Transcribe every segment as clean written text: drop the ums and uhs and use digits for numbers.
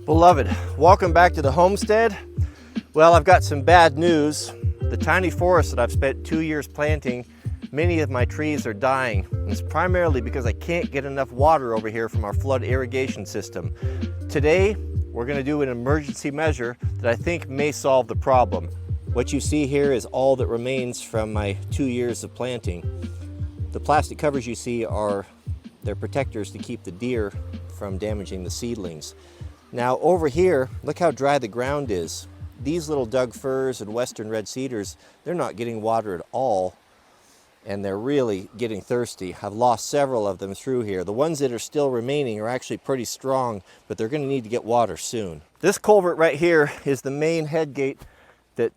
Beloved, welcome back to the homestead. Well, I've got some bad news. The tiny forest that I've spent 2 years planting, many of my trees are dying. And it's primarily because I can't get enough water over here from our flood irrigation system. Today, we're going to do an emergency measure that I think may solve the problem. What you see here is all that remains from my 2 years of planting. The plastic covers you see they're protectors to keep the deer from damaging the seedlings. Now over here, look how dry the ground is. These little Doug firs and western red cedars, they're not getting water at all, and they're really getting thirsty. I've lost several of them through here. The ones that are still remaining are actually pretty strong, but they're going to need to get water soon. This culvert right here is the main headgate that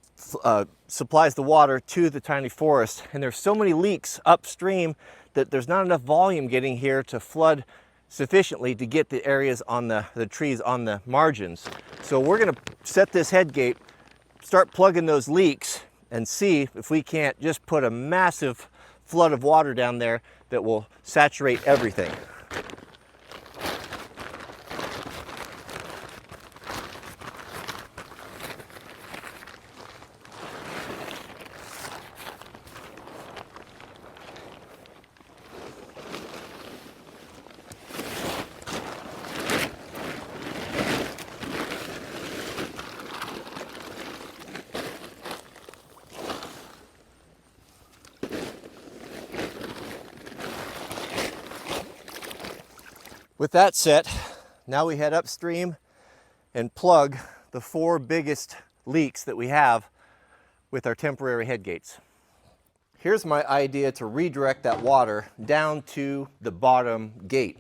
supplies the water to the tiny forest, and there's so many leaks upstream that there's not enough volume getting here to flood sufficiently to get the areas on the trees on the margins. So we're going to set this headgate, start plugging those leaks, and see if we can't just put a massive flood of water down there that will saturate everything. With that set, now we head upstream and plug the 4 biggest leaks that we have with our temporary headgates. Here's my idea to redirect that water down to the bottom gate.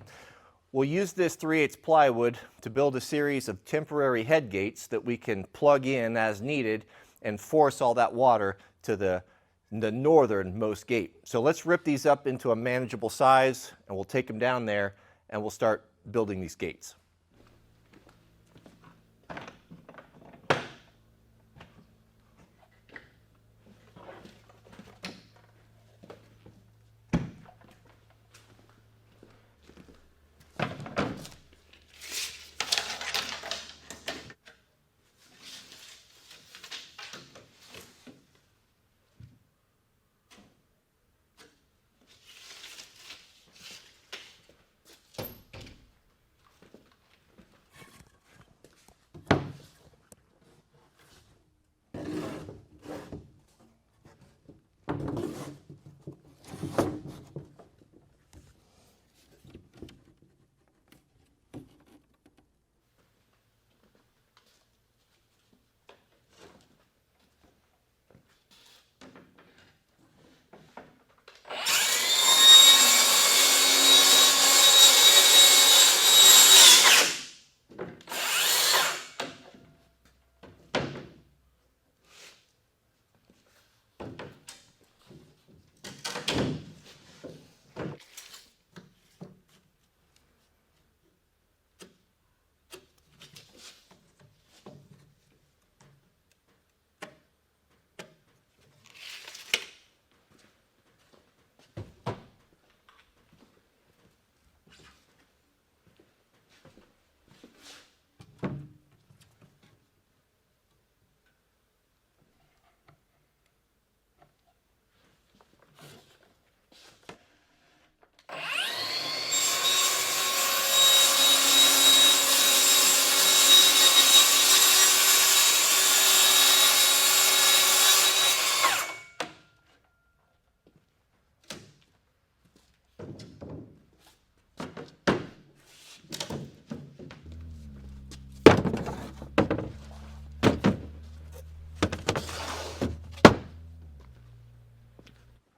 We'll use this 3/8 plywood to build a series of temporary headgates that we can plug in as needed and force all that water to the northernmost gate. So let's rip these up into a manageable size, and we'll take them down there and we'll start building these gates.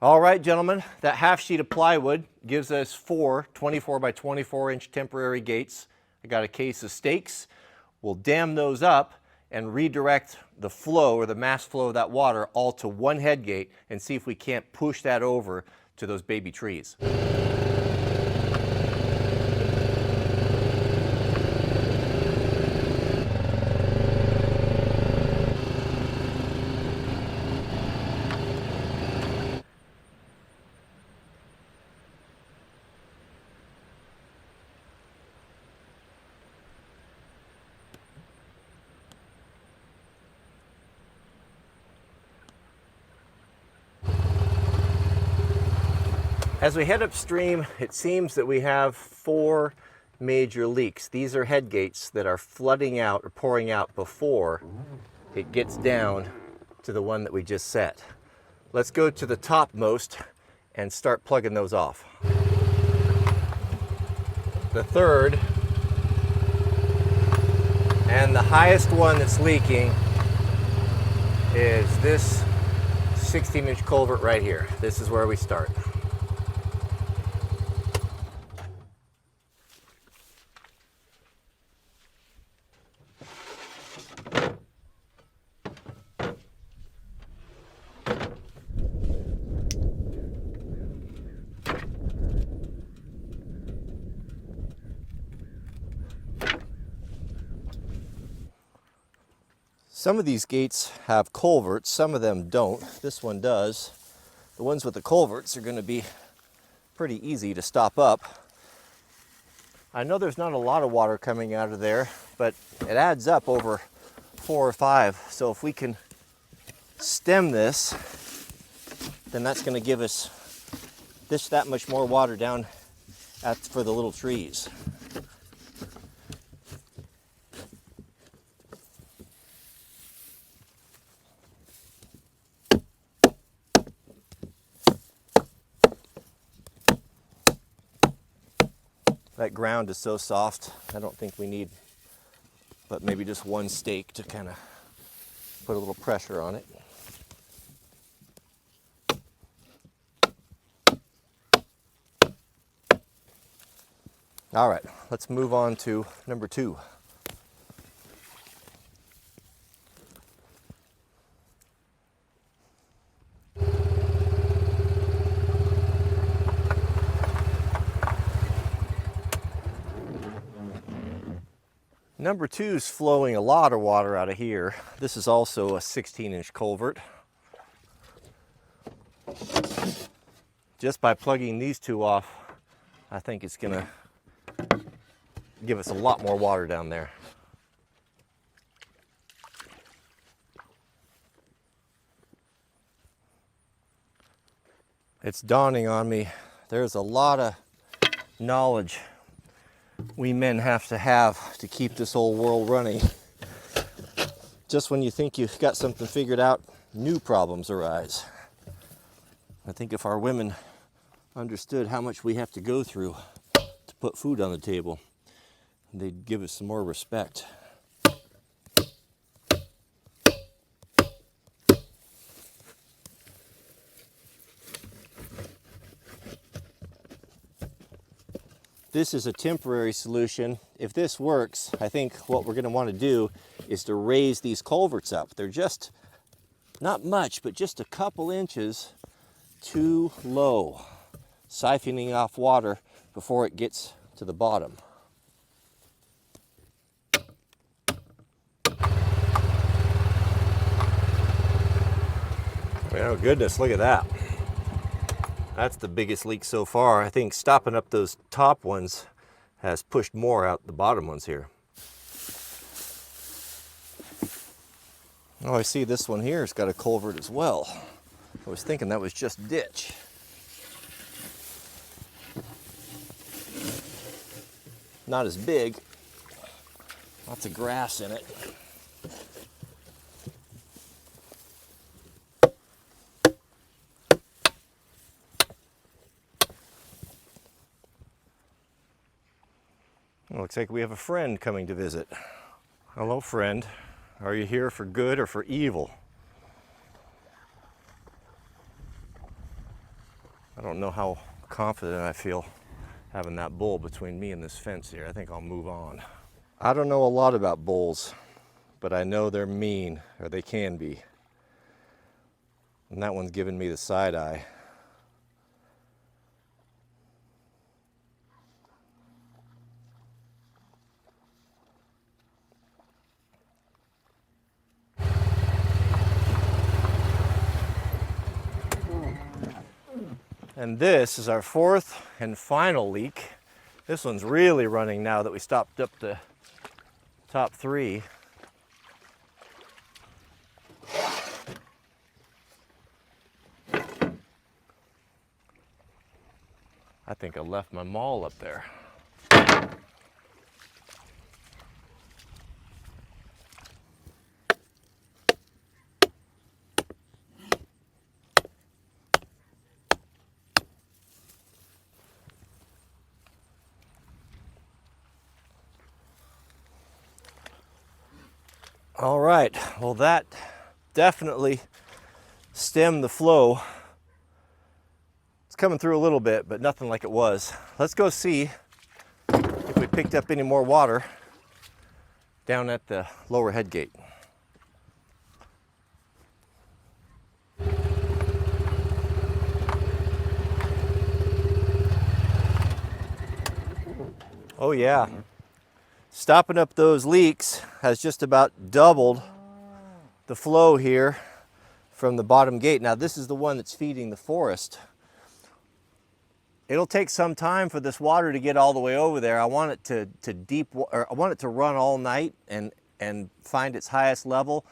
All right, gentlemen, that half sheet of plywood gives us 4 24 by 24 inch temporary gates. I got a case of stakes. We'll dam those up and redirect the flow or the mass flow of that water all to one headgate and see if we can't push that over to those baby trees. As we head upstream, it seems that we have 4 major leaks. These are headgates that are flooding out or pouring out before it gets down to the one that we just set. Let's go to the topmost and start plugging those off. The third and the highest one that's leaking is this 16-inch culvert right here. This is where we start. Some of these gates have culverts, some of them don't. This one does. The ones with the culverts are going to be pretty easy to stop up. I know there's not a lot of water coming out of there, but it adds up over 4 or 5. So if we can stem this, then that's going to give us that much more water down for the little trees. That ground is so soft, I don't think we need but maybe just one stake to kind of put a little pressure on it. All right, let's move on to number 2. Number 2 is flowing a lot of water out of here. This is also a 16-inch culvert. Just by plugging these 2 off, I think it's going to give us a lot more water down there. It's dawning on me, there's a lot of knowledge we men have to keep this whole world running. Just when you think you've got something figured out, new problems arise. I think if our women understood how much we have to go through to put food on the table, they'd give us some more respect. This is a temporary solution. If this works, I think what we're going to want to do is to raise these culverts up. They're just, not much, but just a couple inches too low, siphoning off water before it gets to the bottom. Oh goodness, look at that. That's the biggest leak so far. I think stopping up those top ones has pushed more out the bottom ones here. Oh, I see this one here has got a culvert as well. I was thinking that was just ditch. Not as big. Lots of grass in it. Looks like we have a friend coming to visit. Hello, friend. Are you here for good or for evil? I don't know how confident I feel having that bull between me and this fence here. I think I'll move on. I don't know a lot about bulls, but I know they're mean, or they can be. And that one's giving me the side eye. And this is our 4th and final leak. This one's really running now that we stopped up the top 3. I think I left my maul up there. All right, well that definitely stemmed the flow. It's coming through a little bit, but nothing like it was. Let's go see if we picked up any more water down at the lower headgate. Oh yeah. Stopping up those leaks has just about doubled the flow here from the bottom gate. Now this is the one that's feeding the forest. It'll take some time for this water to get all the way over there. I want it I want it to run all night and find its highest level.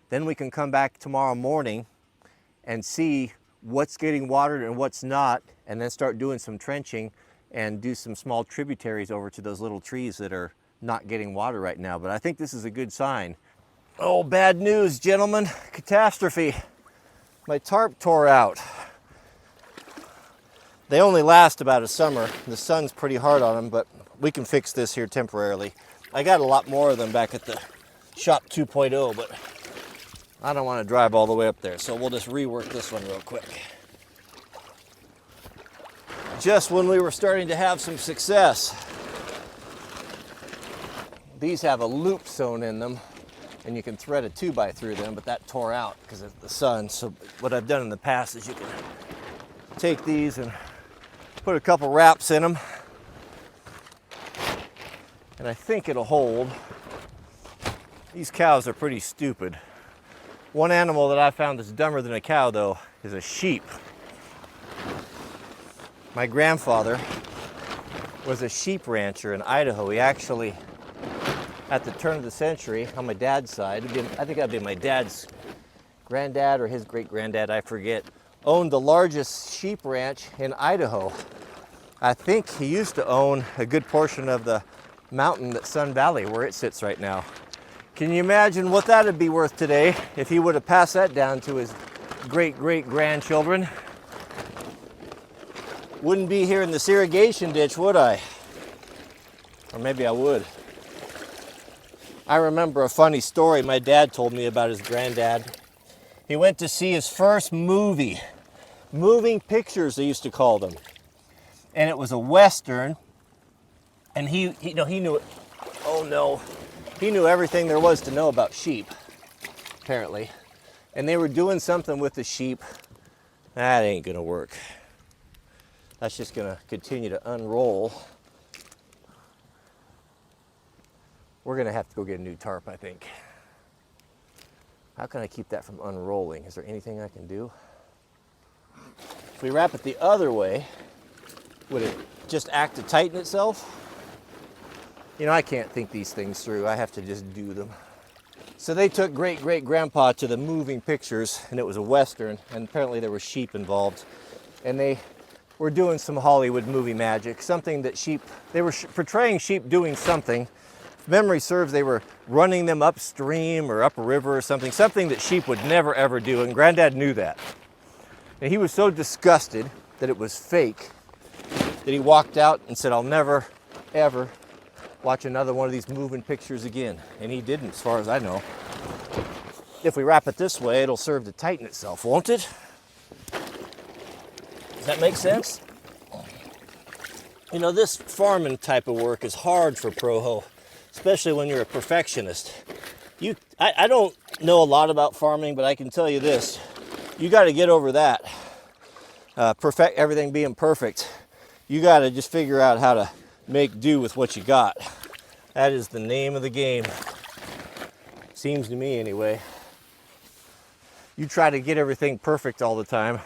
Then we can come back tomorrow morning and see what's getting watered and what's not, and then start doing some trenching and do some small tributaries over to those little trees that are not getting water right now. But I think this is a good sign. Oh, bad news, gentlemen. Catastrophe. My tarp tore out. They only last about a summer. The sun's pretty hard on them, but we can fix this here temporarily. I got a lot more of them back at the shop 2.0, but I don't want to drive all the way up there, so we'll just rework this one real quick. Just when we were starting to have some success. These have a loop sewn in them, and you can thread a 2x through them, but that tore out because of the sun. So what I've done in the past is you can take these and put a couple wraps in them, and I think it'll hold. These cows are pretty stupid. One animal that I found that's dumber than a cow, though, is a sheep. My grandfather was a sheep rancher in Idaho. He actually, at the turn of the century, on my dad's side, I think that'd be my dad's granddad or his great-granddad, I forget, owned the largest sheep ranch in Idaho. I think he used to own a good portion of the mountain at Sun Valley, where it sits right now. Can you imagine what that would be worth today if he would have passed that down to his great-great-grandchildren? Wouldn't be here in this irrigation ditch, would I? Or maybe I would. I remember a funny story my dad told me about his granddad. He went to see his first movie. Moving pictures, they used to call them. And it was a Western. And he knew it. Oh no. He knew everything there was to know about sheep, apparently. And they were doing something with the sheep. That ain't gonna work. That's just gonna continue to unroll. We're gonna have to go get a new tarp, I think. How can I keep that from unrolling? Is there anything I can do? If we wrap it the other way, would it just act to tighten itself? You know, I can't think these things through. I have to just do them. So they took great-great-grandpa to the moving pictures, and it was a Western, and apparently there were sheep involved. And they were doing some Hollywood movie magic, something that they were portraying sheep doing something. If memory serves, they were running them upstream or up a river or something that sheep would never ever do, and Granddad knew that. And he was so disgusted that it was fake that he walked out and said, I'll never, ever watch another one of these moving pictures again. And he didn't, as far as I know. If we wrap it this way, it'll serve to tighten itself, won't it? Does that make sense? You know, this farming type of work is hard for Proho, especially when you're a perfectionist. I don't know a lot about farming, but I can tell you this. You got to get over that. Everything being perfect. You got to just figure out how to make do with what you got. That is the name of the game. Seems to me anyway. You try to get everything perfect all the time,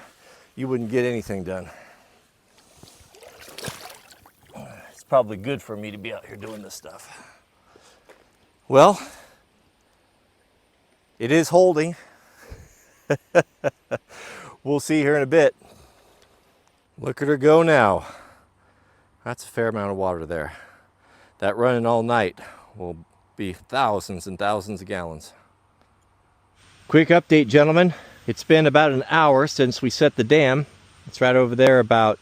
you wouldn't get anything done. It's probably good for me to be out here doing this stuff. Well, it is holding. We'll see here in a bit. Look at her go now. That's a fair amount of water there. That running all night will be thousands and thousands of gallons. Quick update, gentlemen. It's been about an hour since we set the dam. It's right over there about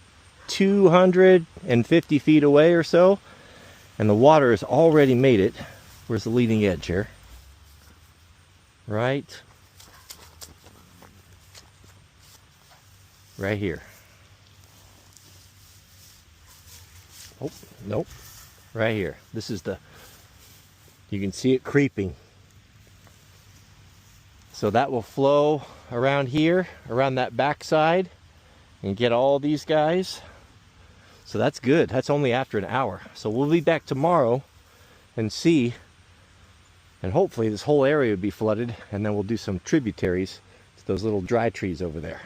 250 feet away or so. And the water has already made it. Where's the leading edge here? Right here. Oh, nope. Right here. This is you can see it creeping. So that will flow around here, around that backside, and get all these guys. So that's good. That's only after an hour. So we'll be back tomorrow and see. And hopefully this whole area will be flooded, and then we'll do some tributaries to those little dry trees over there.